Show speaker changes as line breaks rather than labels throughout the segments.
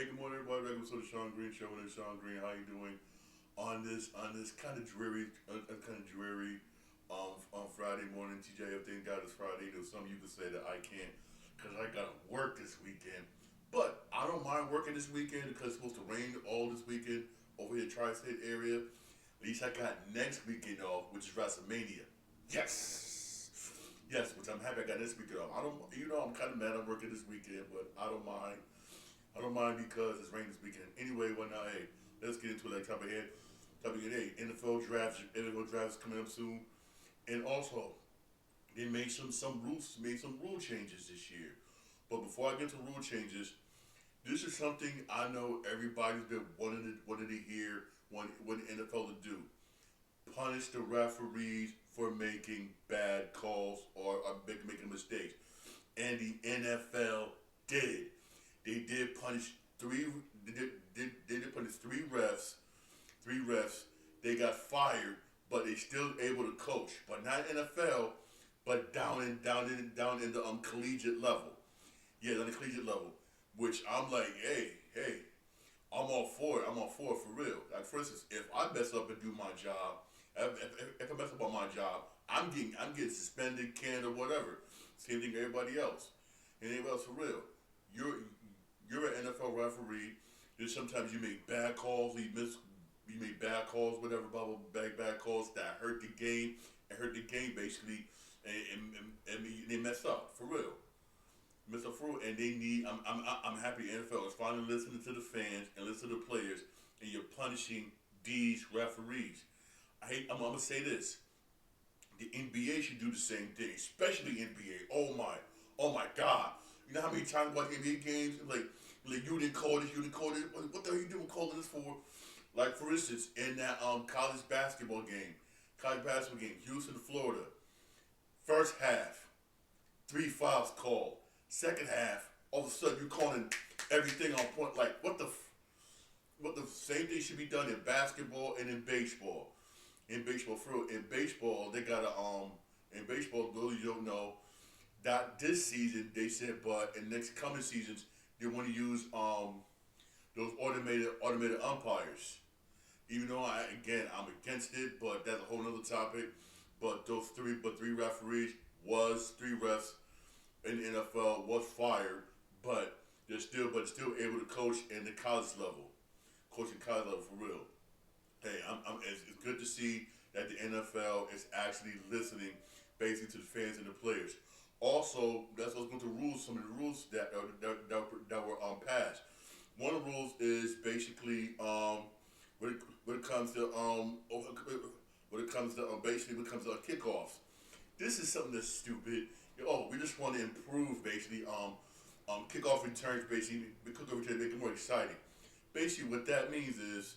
Hey, good morning, everybody. Welcome to the Sean Green Show. My name is Sean Green. How you doing on this kind of dreary on Friday morning? TJ, everything got us Friday. There's some you could say that I can't because I got to work this weekend. But I don't mind working this weekend because it's supposed to rain all this weekend over here, tri-state area. At least I got next weekend off, which is WrestleMania. Yes, yes, which I'm happy I got this weekend off. I don't, I'm kind of mad I'm working this weekend, but I don't mind. I don't mind because it's raining this weekend. Anyway, well now, hey, let's get into that topic here. Topic hey, NFL drafts coming up soon, and also they made some rule changes this year. But before I get to rule changes, this is something I know everybody's been wanting to hear what the NFL to do. Punish the referees for making bad calls or making mistakes, and the NFL did. They did punish three. They did punish Three refs. They got fired, but they still able to coach. But not NFL, but down in the collegiate level. Yeah, on the collegiate level. Which I'm like, hey, I'm all for it. I'm all for it for real. Like for instance, if I mess up and do my job, if I mess up on my job, I'm getting suspended, canned, or whatever. Same thing everybody else. And anybody else for real. You're you're an NFL referee. There's sometimes you make bad calls, you make bad calls, whatever, bad calls that hurt the game and hurt the game basically, and they mess up for real. Mess up for real, and they need. I'm happy the NFL is finally listening to the fans and listening to the players, and you're punishing these referees. I'm gonna say this: the NBA should do the same thing, especially NBA. Oh my God! You know how many times I watch NBA games like you didn't call this, you didn't call this. What the hell are you doing calling this for? Like for instance, in that college basketball game, Houston, Florida, first half, three fouls called. Second half, all of a sudden you're calling everything on point. Like what the same thing should be done in basketball and in baseball. In baseball, for real, in baseball they got in baseball, those you don't know, that this season they said, but in next coming seasons they want to use those automated umpires. Even though I'm against it, but that's a whole other topic. But three referees was three refs in the NFL was fired, but they're still able to coach in the college level, coaching college level for real. Hey, it's good to see that the NFL is actually listening basically to the fans and the players. Also, that's what's going to rules. Some of the rules that were passed. One of the rules is basically when it comes to basically when it comes to kickoffs. This is something that's stupid. Oh, we just want to improve basically kickoff returns basically kickoff returns make it more exciting. Basically, what that means is,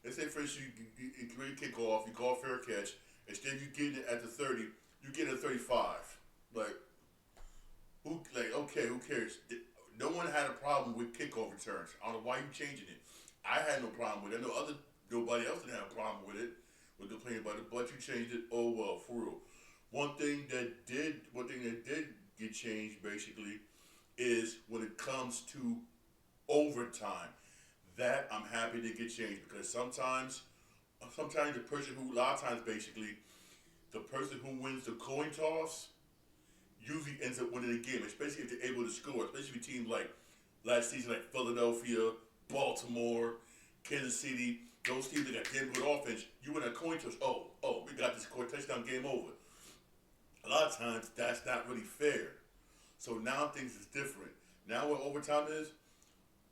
let's say for instance you create a kickoff, you call fair catch, instead of you getting it at the 30, you get it at 35. Like who cares? No one had a problem with kickoff returns. I don't know why you changing it. I had no problem with it. I know nobody else didn't have a problem with it, with complaining about it, but you changed it. Oh well, for real. One thing that did get changed basically is when it comes to overtime. That I'm happy to get changed because sometimes the person who a lot of times basically the person who wins the coin toss usually ends up winning the game, especially if they're able to score. Especially with teams like last season, like Philadelphia, Baltimore, Kansas City, those teams that got damn good offense. You win a coin toss. We got this score touchdown, game over. A lot of times that's not really fair. So now things is different. Now what overtime is,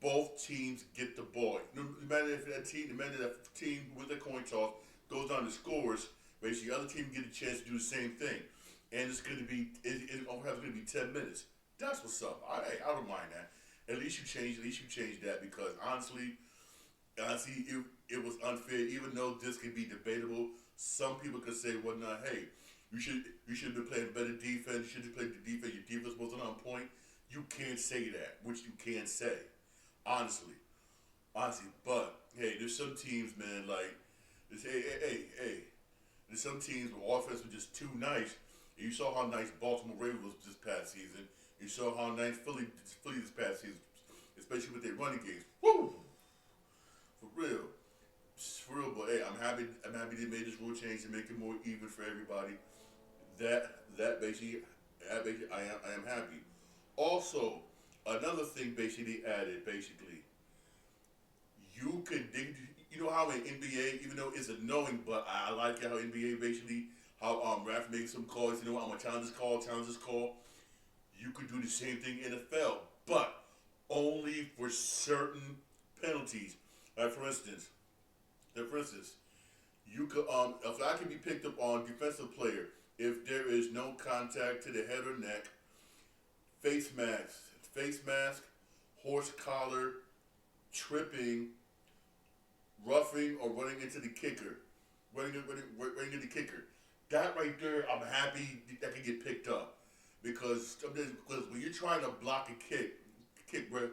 both teams get the ball. No matter if no matter if that team with the coin toss goes down to scores, basically the other team get a chance to do the same thing. And it's going to be overtime is going to be 10 minutes. That's what's up. I don't mind that. At least you changed that because honestly, it was unfair. Even though this could be debatable, some people could say, well, nah, hey, you should have been playing better defense. You should have played the defense. Your defense wasn't on point. You can't say that, which you can say, honestly, But hey, there's some teams, man, like hey. There's some teams where offense was just too nice. You saw how nice Baltimore Ravens was this past season. You saw how nice Philly this past season. especially with their running games. Woo! For real. For real, but hey, I'm happy. I'm happy they made this rule change to make it more even for everybody. That basically, I am happy. Also, another thing basically they added basically, you know how in NBA, even though it's annoying, but I like how NBA basically how ref makes some calls. You know what? I'm gonna challenge this call. You could do the same thing in the NFL, but only for certain penalties. Like for instance, you could if I can be picked up on defensive player if there is no contact to the head or neck, face mask, horse collar, tripping, roughing, or running into the kicker, running into the kicker. That right there, I'm happy that can get picked up because when you're trying to block a kick where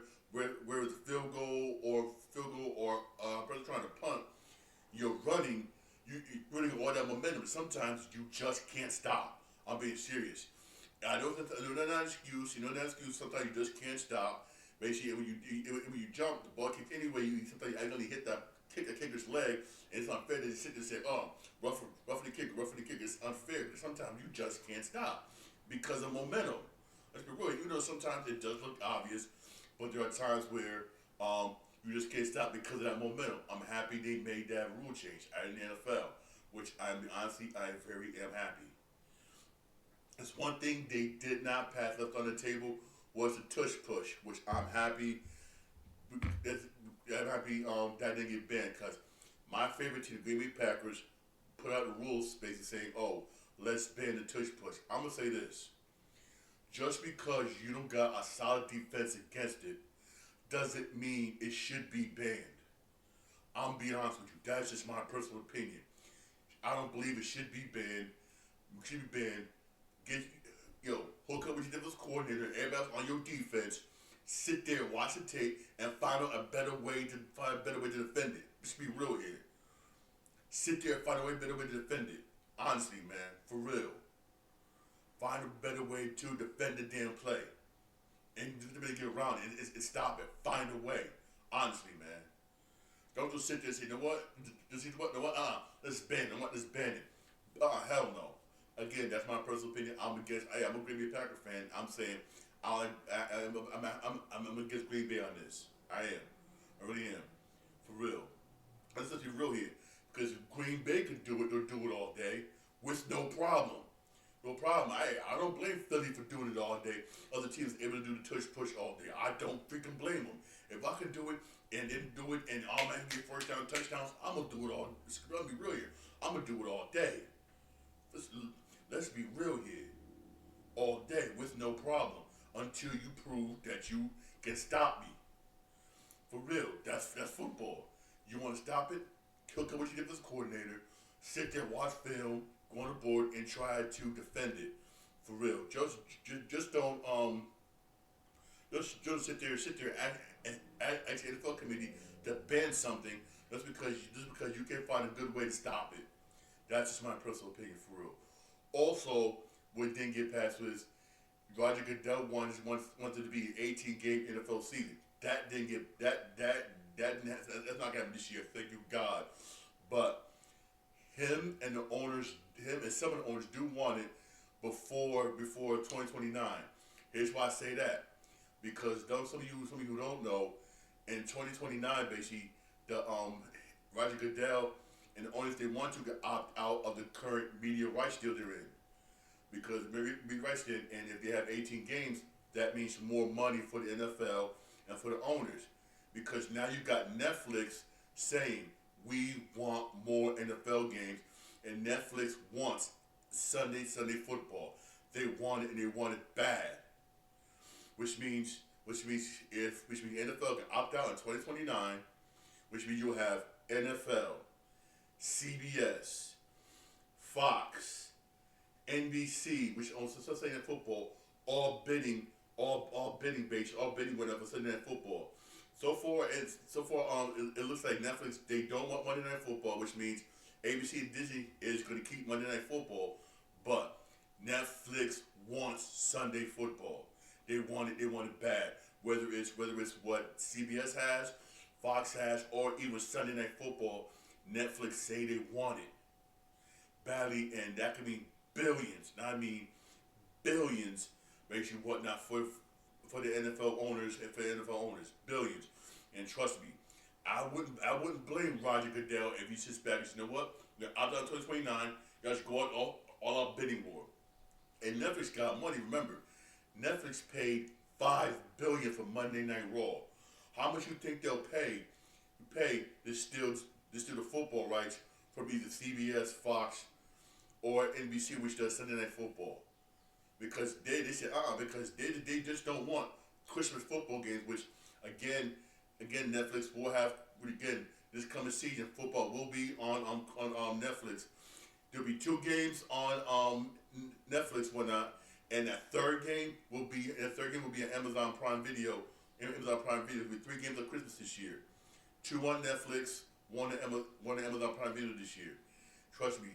it's field goal or person trying to punt, you're running, you're running all that momentum. Sometimes you just can't stop. I'm being serious. I know that's not an excuse. You know that excuse. Sometimes you just can't stop. Basically, when you jump, the ball kicks anyway. Sometimes you accidentally hit the kicker's leg, and it's unfair to just sit there and say, "Oh, roughing the kicker." It's unfair because sometimes you just can't stop because of momentum. Let's be real. Even though sometimes it does look obvious, but there are times where you just can't stop because of that momentum. I'm happy they made that rule change in the NFL, which I very am happy. It's one thing they did not pass left on the table was the tush push, which I'm happy. I'm happy that didn't get banned because my favorite team, the Green Bay Packers, put out a rules basically saying, "Oh, let's ban the tush push." I'm gonna say this: just because you don't got a solid defense against it, doesn't mean it should be banned. I'm being honest with you. That's just my personal opinion. I don't believe it should be banned. It should be banned. Get hook up with your defense coordinator. Everybody on your defense. Sit there, watch the tape, and find a better way to defend it. Let's be real here. Sit there and find a better way to defend it. Honestly, man, for real. Find a better way to defend the damn play, and really get around it and stop it. Find a way. Honestly, man. Don't just sit there and say, you know what? Just you know what? Let's ban it. Let's ban it. Hell no. Again, that's my personal opinion. I'm a Green Bay Packer fan. I'm saying I'm against Green Bay on this. I am. I really am. For real. Let's just be real here. Because if Green Bay could do it, they'll do it all day with no problem. No problem. I don't blame Philly for doing it all day. Other teams able to do the tush push all day. I don't freaking blame them. If I could do it and then do it and all man get first down touchdowns, I'm gonna do it all. Let's be real here. I'm gonna do it all day. Let's be real here. All day with no problem until you prove that you can stop me. For real, that's football. You want to stop it? Hook up with your defense coordinator. Sit there, watch film, go on the board, and try to defend it. For real, just don't just sit there and ask the NFL committee to ban something just because you can't find a good way to stop it. That's just my personal opinion, for real. Also, what didn't get passed was Roger Goodell wanted to be an 18-game NFL season. That didn't get that's not gonna happen this year. Thank you God. But him and some of the owners do want it before 2029. Here's why I say that, because some of you who don't know, in 2029 basically the Roger Goodell and the owners, they want to opt out of the current media rights deal they're in, because media rights deal, and if they have 18 games, that means more money for the NFL and for the owners, because now you got Netflix saying we want more NFL games, and Netflix wants Sunday football. They want it, and they want it bad. Which means NFL can opt out in 2029, which means you'll have NFL, CBS, Fox, NBC, which owns Sunday Night Football, all bidding whatever Sunday Night Football. So far, it looks like Netflix, they don't want Monday Night Football, which means ABC and Disney is going to keep Monday Night Football, but Netflix wants Sunday football. They want it bad. whether it's what CBS has, Fox has, or even Sunday Night Football, Netflix say they want it badly, and that could mean billions. I mean billions, basically whatnot for the NFL owners and for the NFL owners, billions. And trust me, I wouldn't blame Roger Goodell if he sits back and says, you know what, they're out there 2029, y'all should go out all out bidding war. And Netflix got money. Remember, Netflix paid $5 billion for Monday Night Raw. How much you think they'll pay? Pay this still the football rights from either CBS, Fox, or NBC, which does Sunday Night Football, because they said because they just don't want Christmas football games, which again Netflix will have again this coming season. Football will be on Netflix. There'll be 2 games on Netflix, whatnot, and that third game will be on Amazon Prime Video. Amazon Prime Video. There'll be 3 games on Christmas this year. 2 on Netflix, 1 on Amazon Prime Video this year. Trust me,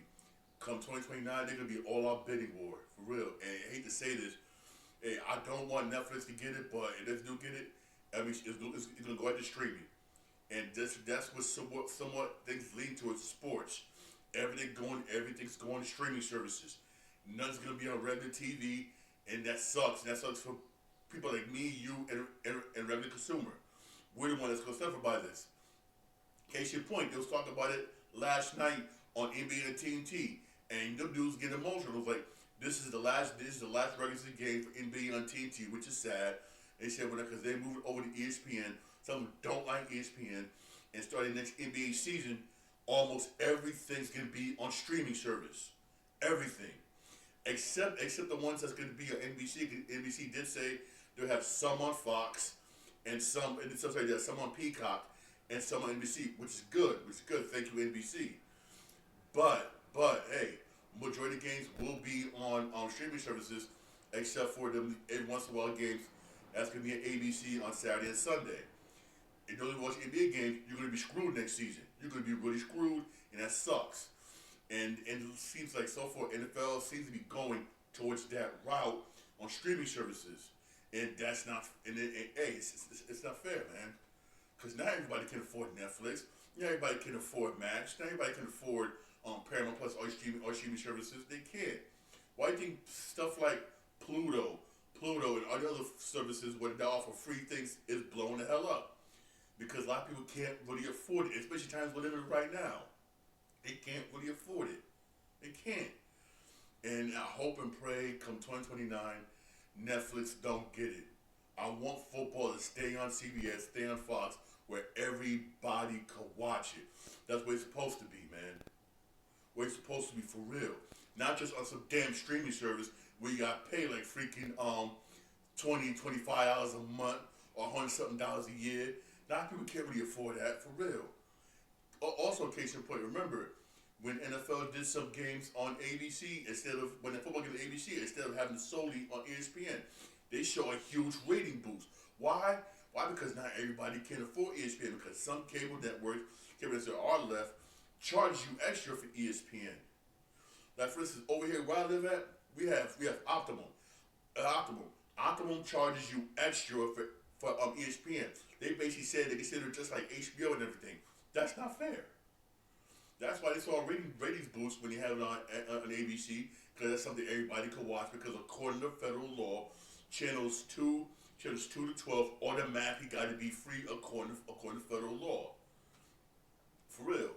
come 2029, they're gonna be all out bidding war for real. And I hate to say this, hey, I don't want Netflix to get it, but if they do get it, I mean, it's gonna go out to streaming, and that's what somewhat things lean towards sports. Everything's going to streaming services. None's gonna be on regular TV, and that sucks. And that sucks for people like me, you, and regular consumer. We're the one that's gonna suffer by this. Case in point, they was talking about it last night on NBA and TNT, and them dudes get emotional. It was like, this is the last regular season game for NBA on TNT, which is sad. They said because they moved over to ESPN. Some of them don't like ESPN, and starting next NBA season, almost everything's gonna be on streaming service. Everything, except the ones that's gonna be on NBC. NBC did say they'll have some on Fox, and some on Peacock, and some on NBC, which is good. Thank you, NBC. But hey, majority of games will be on streaming services, except for them every once in a while games that's gonna be at ABC on Saturday and Sunday. If you don't watch NBA games, you're gonna be screwed next season. You're gonna be really screwed, and that sucks. And it seems like so far NFL seems to be going towards that route on streaming services, and that's not. Hey, it's not fair, man. Because not everybody can afford Netflix. Not everybody can afford Max. Not everybody can afford Paramount Plus or streaming services. They can't. Why do you think stuff like Pluto, and all the other services where they offer free things is blowing the hell up? Because a lot of people can't really afford it, especially times we're living in right now. They can't really afford it. They can't. And I hope and pray come 2029, Netflix don't get it. I want football to stay on CBS, stay on Fox, where everybody can watch it. That's what it's supposed to be, man. Where it's supposed to be for real. Not just on some damn streaming service where you got to pay like freaking $20, $25 a month or $100-something a year. A lot of people can't really afford that, for real. Also, case in point, remember, when NFL did some games on ABC, when the football games on ABC, instead of having solely on ESPN, they show a huge rating boost. Why? Why? Because not everybody can afford ESPN, because some cable networks that are left charge you extra for ESPN. Like, for instance, over here where I live at, we have Optimum. Optimum charges you extra for ESPN. They basically said they consider it just like HBO and everything. That's not fair. That's why they saw a ratings boost when you have it on ABC, because that's something everybody could watch, because according to federal law, channels 2 to 12 automatically got to be free according to federal law. For real.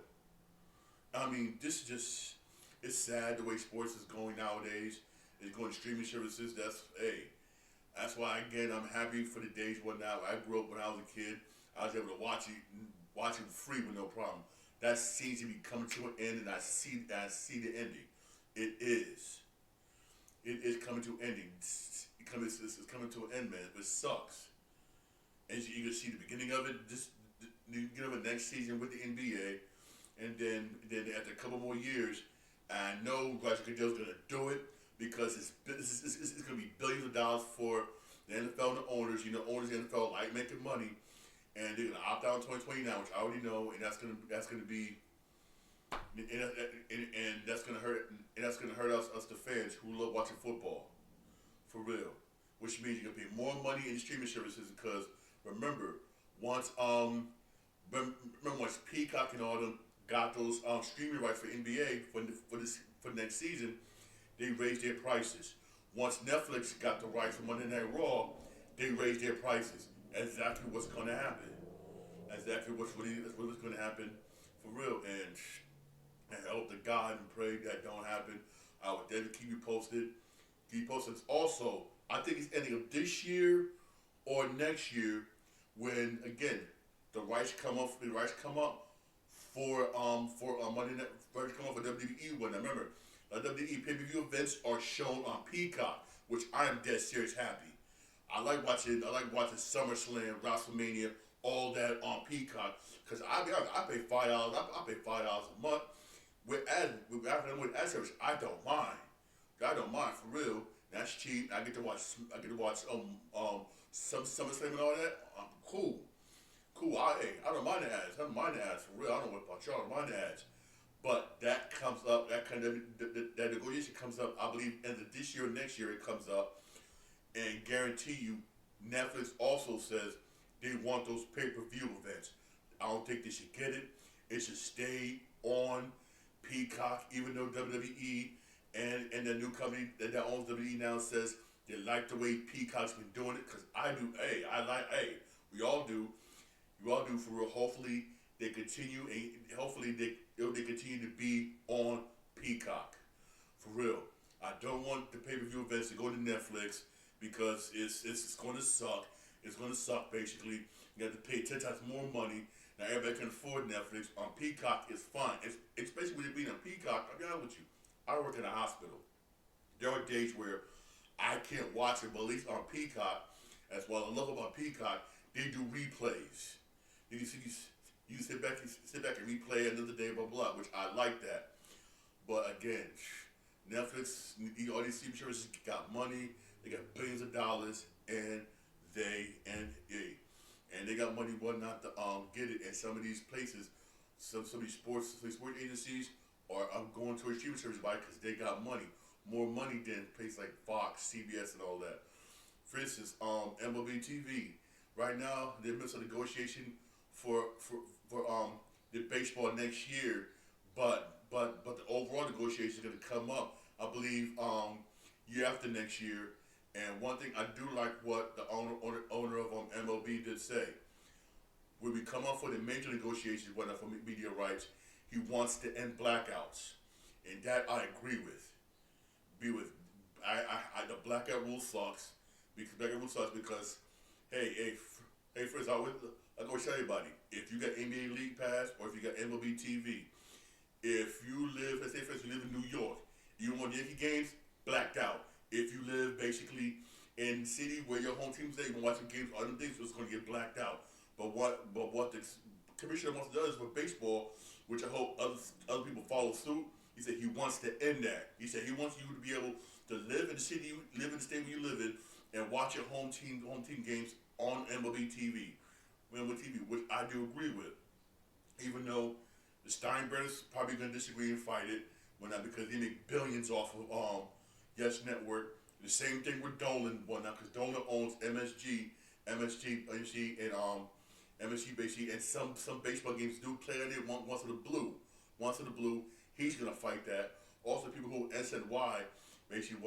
I mean, this is just, it's sad the way sports is going nowadays. It's going to streaming services. That's why, again, I'm happy for the days whatnot. I grew up when I was a kid. I was able to watch it free with no problem. That seems to be coming to an end, and I see the ending. It is coming to an ending. It's coming to an end, man. It sucks. And you can see the beginning of it, the beginning of it next season with the NBA, and then after a couple more years, I know Roger Goodell's going to do it, because it's going to be billions of dollars for the NFL and the owners. You know, owners of the NFL like making money, and they're going to opt out in 2029, which I already know, and that's going to be, and that's going to hurt, and that's going to hurt us the fans who love watching football, for real. which means you're gonna pay more money in streaming services because remember, once remember once Peacock and all them got those streaming rights for NBA for next season, they raised their prices. Once Netflix got the rights for Monday Night Raw, they raised their prices. Exactly what's gonna happen. Exactly that's what's gonna happen for real. And I hope to God and pray that don't happen. I would definitely keep you posted. Keep you posted. Also, I think it's ending of this year or next year when again the rights come up. The rights come up for Monday Night. Rights come up for WWE one. Now remember, WWE pay-per-view events are shown on Peacock, which I am dead serious happy. I like watching. SummerSlam, WrestleMania, all that on Peacock because I be honest, I pay $5. I pay $5 a month with ad service. I don't mind. I don't mind for real. That's cheap. I get to watch. Some SummerSlam and all that. Cool. Cool. I don't mind the ads. I don't mind the ads for real. I don't know about y'all. I don't mind the ads. But that comes up. That kind of that negotiation comes up. I believe end of this year or next year it comes up, and guarantee you, Netflix also says they want those pay-per-view events. I don't think they should get it. It should stay on Peacock, even though WWE and the new company that owns WWE now says they like the way Peacock's been doing it. Because I do. We all do. We all do for real. Hopefully they continue, and hopefully they continue to be on Peacock for real. I don't want the pay-per-view events to go to Netflix because it's going to suck. It's going to suck basically. You have to pay 10 times more money. Now everybody can afford Netflix. On Peacock, it's fine. Especially with it being on Peacock. I'll be honest with you. I work in a hospital. There are days where I can't watch it, but at least on Peacock, as what I love about Peacock, they do replays. You sit back and replay another day, blah blah, which I like that. But again, Netflix, all these TV services got money. They got billions of dollars, and they got money not to get it. And some of these places, some of these sports agencies are going to a streaming service because they got money, more money than places like Fox, CBS, and all that. For instance, MLB TV. Right now, they're in the midst of negotiation for the baseball next year, but the overall negotiation is going to come up, I believe, year after next year. And one thing I do like what the owner of MLB did say. When we come up for the major negotiations, whether for media rights, he wants to end blackouts, and that I agree with. The blackout rule sucks because first I go tell everybody, if you got NBA League Pass or if you got MLB TV, if you live, let's say for instance, you live in New York, you want Yankee games, blacked out. If you live basically in the city where your home team's there, you can watch the games, other things, it's going to get blacked out. But what the commissioner wants to do is for baseball, which I hope other people follow suit. He said he wants to end that. He said he wants you to be able to live in the city, live in the state where you live in, and watch your home team games on MLB TV, which I do agree with. Even though the Steinbrenners probably going to disagree and fight it, because they make billions off of Yes Network. The same thing with Dolan, because Dolan owns MSG, and MSG basically, and some baseball games do play on it once in the blue. He's gonna fight that. Also, people who SNY basically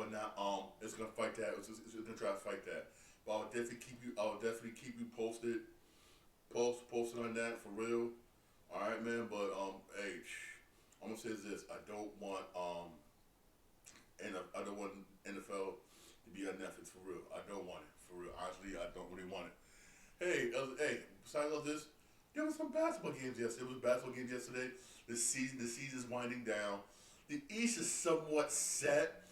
is gonna fight that. It's gonna try to fight that. But I'll definitely keep you posted on that for real. All right, man. But I'm gonna say this: I don't want NFL to be on Netflix for real. I don't want it for real. Honestly, I don't really want it. Hey, besides all this, there was some basketball games yesterday. The season's winding down. The East is somewhat set,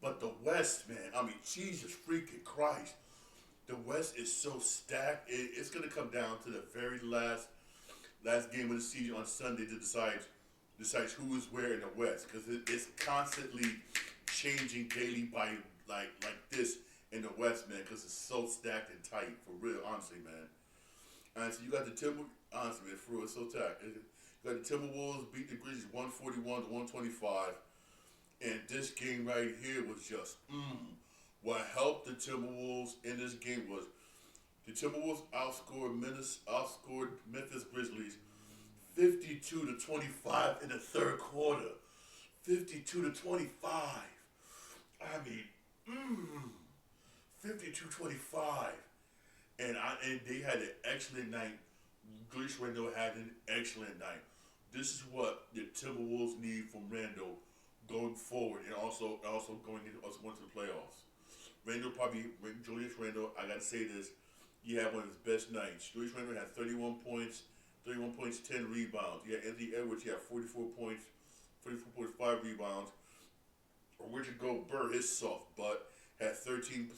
but the West, man, I mean, Jesus freaking Christ. The West is so stacked. It's going to come down to the very last game of the season on Sunday to decides who is where in the West, because it's constantly changing daily by like this in the West, man, because it's so stacked and tight, for real, honestly, man. And so you got the honestly, man, for real, it's so tight. You got the Timberwolves beat the Grizzlies 141 to 125, and this game right here was just What helped the Timberwolves in this game was the Timberwolves outscored Memphis Grizzlies 52 to 25 in the third quarter. 52 to 25. I mean, 52-25. And they had an excellent night. Julius Randle had an excellent night. This is what the Timberwolves need from Randle going forward, and also going into the playoffs. Julius Randle, I gotta say this, he had one of his best nights. Julius Randle had 31 points, 10 rebounds. You had Anthony Edwards, he had 44 points, 44.5 rebounds. Richard Gobert, his soft butt, had 13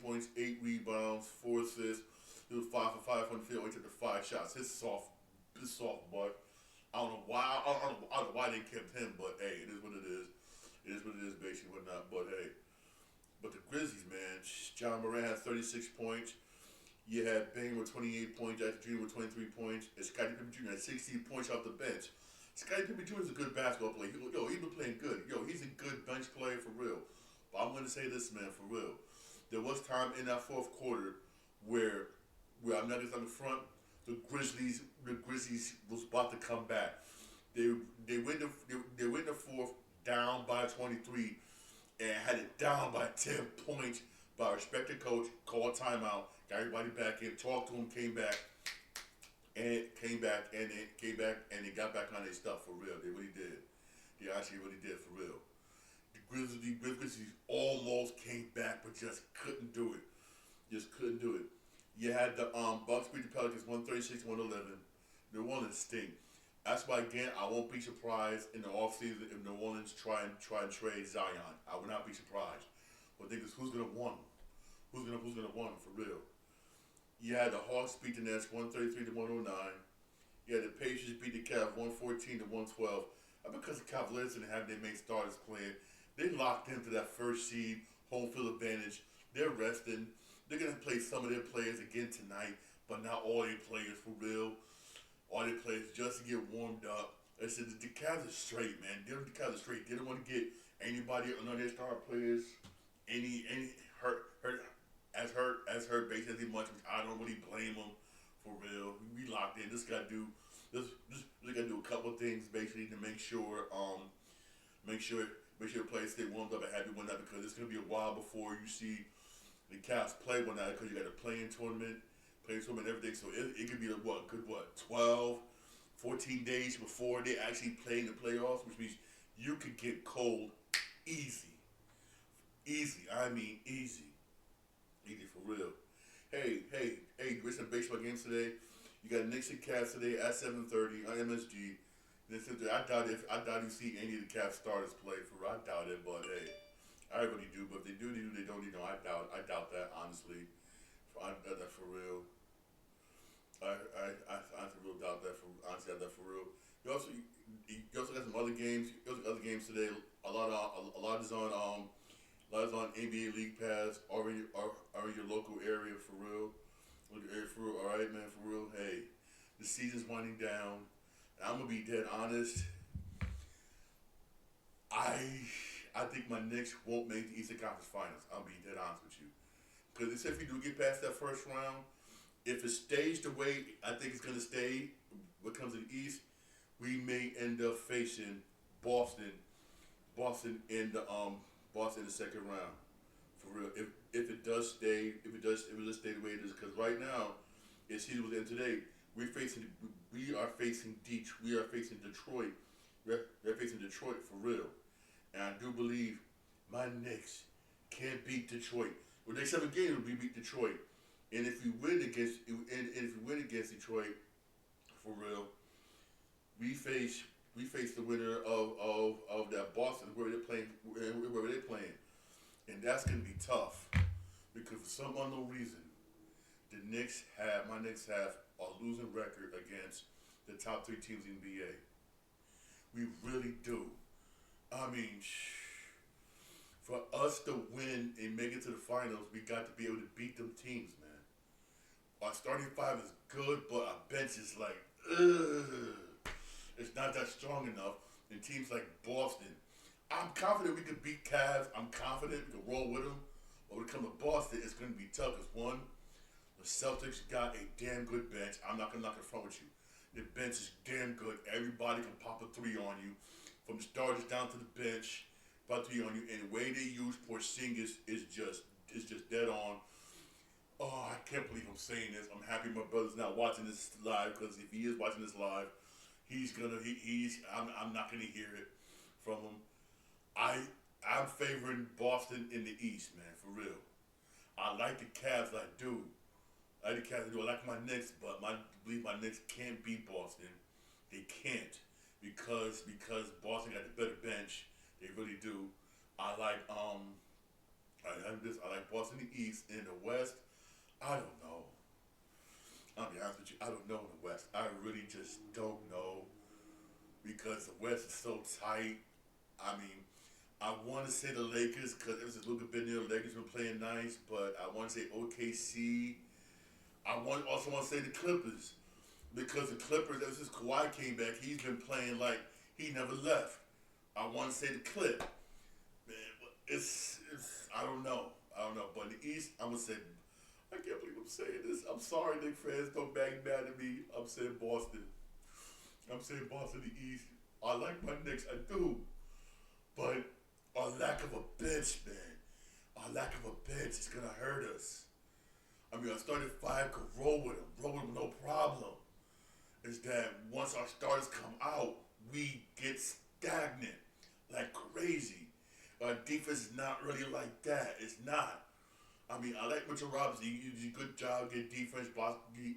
points, 8 rebounds, 4 assists. He was 5 for 5 on the field. He took the 5 shots. His soft butt. I don't know why they kept him, but hey, it is what it is. It is what it is, basically, whatnot. But hey, but the Grizzlies, man, John Moran had 36 points. You had Bane with 28 points, Jackson Jr. with 23 points, and Scottie Pippen Jr. had 16 points off the bench. Scottie Pippen Jr. is a good basketball player. He's been playing good. He's a good bench player for real. But I'm going to say this, man, for real. There was time in that fourth quarter where I'm not just on the front. The Grizzlies was about to come back. They went the fourth down by 23 and had it down by 10 points by a respected coach, called timeout, got everybody back in, talked to him, came back and they got back on their stuff for real. They really did. They actually really did for real. The Grizzlies almost came back but just couldn't do it. You had the Bucks beat the Pelicans 136-111. New Orleans stink. That's why again I won't be surprised in the offseason if New Orleans try and trade Zion. I would not be surprised. But the thing is, who's gonna win? Who's gonna win for real? You had the Hawks beat the Nets 133-109. You had the Pacers beat the Cavs 114-112. Because the Cavaliers didn't have their main starters playing, they locked into that first seed, home field advantage. They're resting. They're going to play some of their players again tonight, but not all their players for real. All their players just to get warmed up. I said the Cavs are straight, man. The Cavs are straight. They don't want to get anybody, none of their star players, any hurt basically much, which I don't really blame them for real. We locked in. This got to do a couple of things basically to make sure the players stay warmed up and happy one night, because it's gonna be a while before you see the Cavs play one night, because you got a playing tournament, everything. So it could be a good 12, 14 days before they actually play in the playoffs, which means you could get cold easy. I mean easy for real. Hey, there's some baseball games today. You got Knicks and Cavs today at 7:30 on MSG. I doubt you see any of the Cavs starters play for real. I doubt it, but hey, I really do. But if they do, they don't. I doubt that, honestly. I doubt that for real. I honestly doubt that for real. You also got some other games. Today. A lot is on NBA League Pass or in your local area for real. All right, man, for real. Hey, the season's winding down. I'm gonna be dead honest. I think my Knicks won't make the Eastern Conference Finals. I'll be dead honest with you. Because if we do get past that first round, if it stays the way I think it's gonna stay, when it comes to the East, we may end up facing Boston in the second round. For real. If it does stay the way it is, because right now, it's season was in today. We are facing Detroit. We're facing Detroit for real, and I do believe my Knicks can beat Detroit. Well, next 7 games we beat Detroit, and if we win against Detroit, for real, we face the winner of that Boston where they're playing, and that's gonna be tough because for some unknown reason, my Knicks have a losing record against the top 3 teams in the NBA. We really do. I mean, for us to win and make it to the finals, we got to be able to beat them teams, man. Our starting 5 is good, but our bench is like, it's not that strong enough. And teams like Boston, I'm confident we could beat Cavs. I'm confident we can roll with them. But when it comes to Boston, it's going to be tough. Because one, the Celtics got a damn good bench. I'm not going to front with you. The bench is damn good. Everybody can pop a three on you, from the starters down to the bench. Pop a three on you, and the way they use Porzingis is just dead on. Oh, I can't believe I'm saying this. I'm happy my brother's not watching this live, because if he is watching this live, I'm not gonna hear it from him. I'm favoring Boston in the East, man, for real. I like the Cavs, I do. I like the Cavs, I do. I like my Knicks, but I believe my Knicks can't beat Boston. They can't, because Boston got the better bench. They really do. I like I like Boston in the East. In the West, I don't know. I'll be honest with you, I don't know in the West. I really just don't know, because the West is so tight. I mean, I want to say the Lakers, because ever since Luka been there, the Lakers been playing nice, but I want to say OKC. Also want to say the Clippers, because the Clippers, ever since Kawhi came back, he's been playing like he never left. I want to say the Clip. Man, I don't know. But in the East, I'm gonna say, I can't believe I'm saying this. I'm sorry, Knicks fans. Don't bang mad at me. I'm saying Boston. I'm saying Boston the East. I like my Knicks. I do. But our lack of a bench, man. Our lack of a bench is going to hurt us. I mean, our starting five could roll with them, no problem. Is that once our starters come out, we get stagnant like crazy. Our defense is not really like that. It's not. I mean, I like Mitchell Robinson. He does a good job getting defense.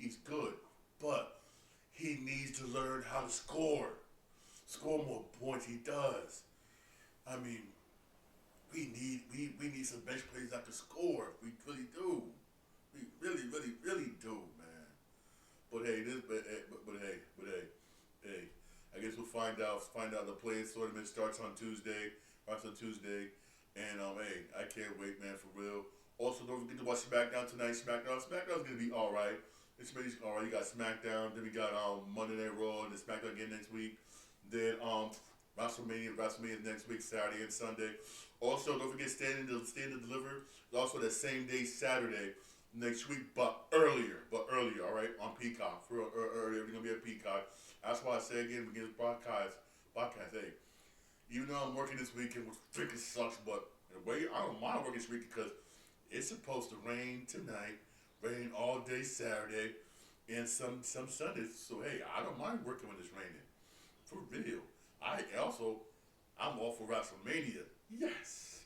He's good. But he needs to learn how to score. Score more points. He does. I mean, we need some bench players that can score. We really do. We really do, man. But hey, hey. I guess we'll find out. The playing tournament starts on Tuesday. And hey, I can't wait, man, for real. Also, don't forget to watch SmackDown tonight. SmackDown's gonna be all right. It's all right. You got SmackDown. Then we got Monday Night Raw and then SmackDown again next week. Then WrestleMania next week, Saturday and Sunday. Also, don't forget Stand and Deliver. Also, that same day, Saturday next week, but earlier, all right, on Peacock. For earlier, we're gonna be at Peacock. That's why I say again, we get this podcast. Hey, even though I'm working this weekend, which freaking sucks, but in a way, I don't mind working this week because it's supposed to rain tonight, rain all day Saturday, and some Sundays. So hey, I don't mind working when it's raining. For real. I'm all for WrestleMania. Yes.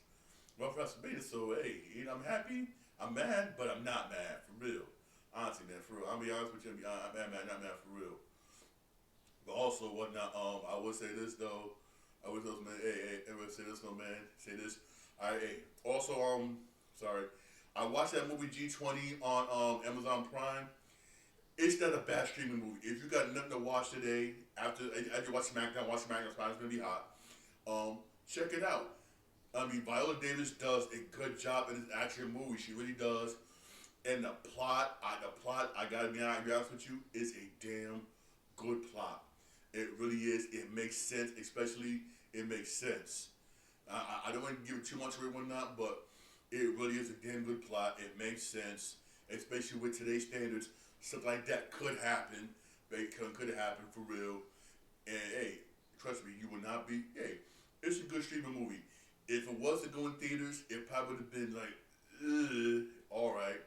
Well, for WrestleMania, so hey, I'm happy. I'm mad, but I'm not mad. For real. Honestly, man, for real. I'll be honest with you, I'm mad, not mad for real. But also, whatnot, I would say this though. I would say, hey, everyone say this though, man. Say this. Alright, hey. Also, sorry. I watched that movie G20 on Amazon Prime. It's not a bad streaming movie. If you got nothing to watch today, after you watch SmackDown, it's gonna be hot. Check it out. I mean, Viola Davis does a good job in this action movie. She really does. And the plot, I gotta be honest with you, is a damn good plot. It really is. It makes sense, especially it makes sense. I don't want to give it too much away or not, but it really is a damn good plot. It makes sense, especially with today's standards. Something like that could happen. It could happen for real. And hey, trust me, you will not be. Hey, it's a good streaming movie. If it wasn't going theaters, it probably would have been like, all right.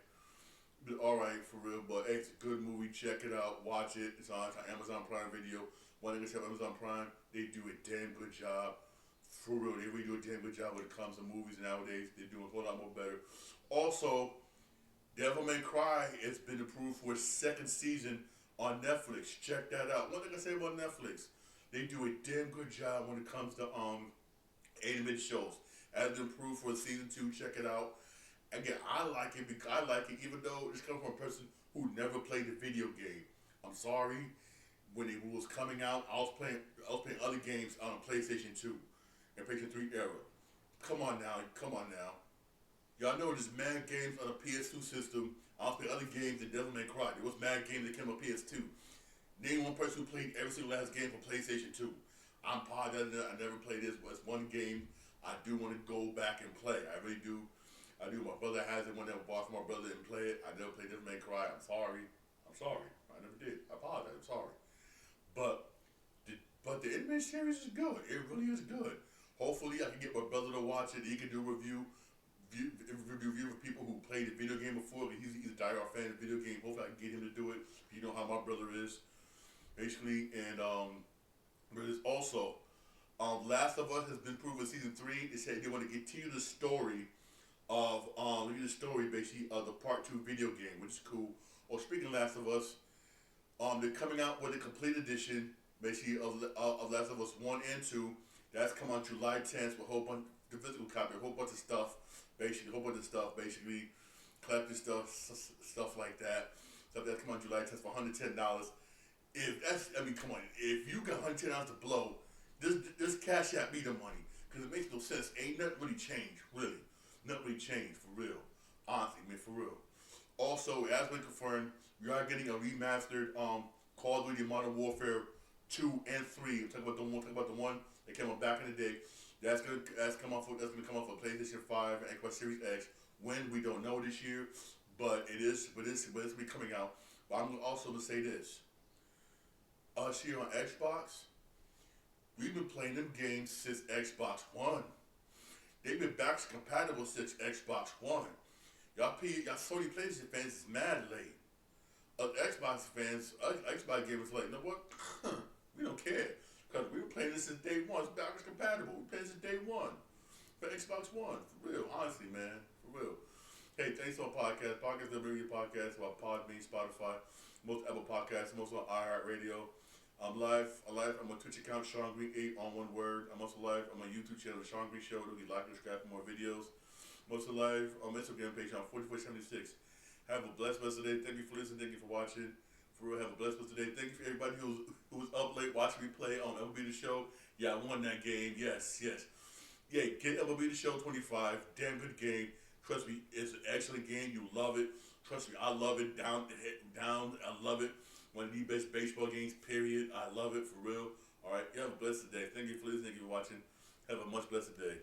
All right, for real. But hey, it's a good movie. Check it out. Watch it. It's on Amazon Prime Video. One thing have Amazon Prime, they do a damn good job. For real, they really do a damn good job when it comes to movies nowadays. They do a whole lot more better. Also, Devil May Cry has been approved for its second season on Netflix. Check that out. One thing I say about Netflix, they do a damn good job when it comes to animated shows. Has been approved for season 2. Check it out. Again, I like it because I like it even though it's coming from a person who never played the video game. I'm sorry. When it was coming out, I was playing other games on PlayStation 2 and PlayStation 3 era. Come on now. Y'all know there's mad games on a PS2 system. I was playing other games than Devil May Cry. There was mad games that came on PS2. Name one person who played every single last game for PlayStation 2. I'm positive I never played this, but it's one game I do want to go back and play. I really do. I do. My brother has it. When I bought for my brother and play it, I never played Devil May Cry. I'm sorry. I'm sorry. I never did. I apologize. I'm sorry. But the anime series is good. It really is good. Hopefully, I can get my brother to watch it. He can do a review of people who played the video game before. He's a diehard fan of the video game. Hopefully, I can get him to do it. You know how my brother is, basically. And but it's also Last of Us has been proven season 3. They said they want to continue the story of basically of the part 2 video game, which is cool. Or speaking of Last of Us, they're coming out with a complete edition, basically of Last of Us 1 and 2. That's come on July 10th with a whole bunch the physical copy, a whole bunch of stuff, basically collecting stuff like that. Stuff that's come on July 10th for $110. If that's, I mean, come on, if you got $110 to blow, this cash out me the money, because it makes no sense. Ain't nothing really changed, really. Nothing really changed, for real. Honestly, man, for real. Also, as been confirmed, we are getting a remastered Call of Duty Modern Warfare 2 and 3. Talk about the one that came out back in the day. That's gonna come out for PlayStation 5 and Xbox Series X. When we don't know this year, but it's gonna be coming out. But I'm also gonna say this. Us here on Xbox, we've been playing them games since Xbox One. They've been backwards compatible since Xbox One. Y'all Sony PlayStation fans is mad late. Xbox fans, Xbox gamers like, you know what? We don't care. Because we were playing this since day one. It's backwards compatible. We played this since day one. For Xbox One. For real. Honestly, man. For real. Hey, thanks for our podcast. Podcast, the radio podcast about Podbean, Spotify, most Apple Podcasts, most on iHeartRadio. I'm live. I'm on Twitch account, Sean Green 8 on one word. I'm also live on my YouTube channel, The Sean Green Show. It'll be like and subscribe for more videos. I'm also live on my Instagram page on 4476. Have a blessed rest of the day. Thank you for listening. Thank you for watching. For real, have a blessed rest of the day. Thank you for everybody who was up late watching me play on MLB The Show. Yeah, I won that game. Yes. Yeah, get MLB The Show 25. Damn good game. Trust me, it's an excellent game. You love it. Trust me, I love it. Down. I love it. One of the best baseball games, period. I love it, for real. All right, you have a blessed day. Thank you for listening. Thank you for watching. Have a much blessed day.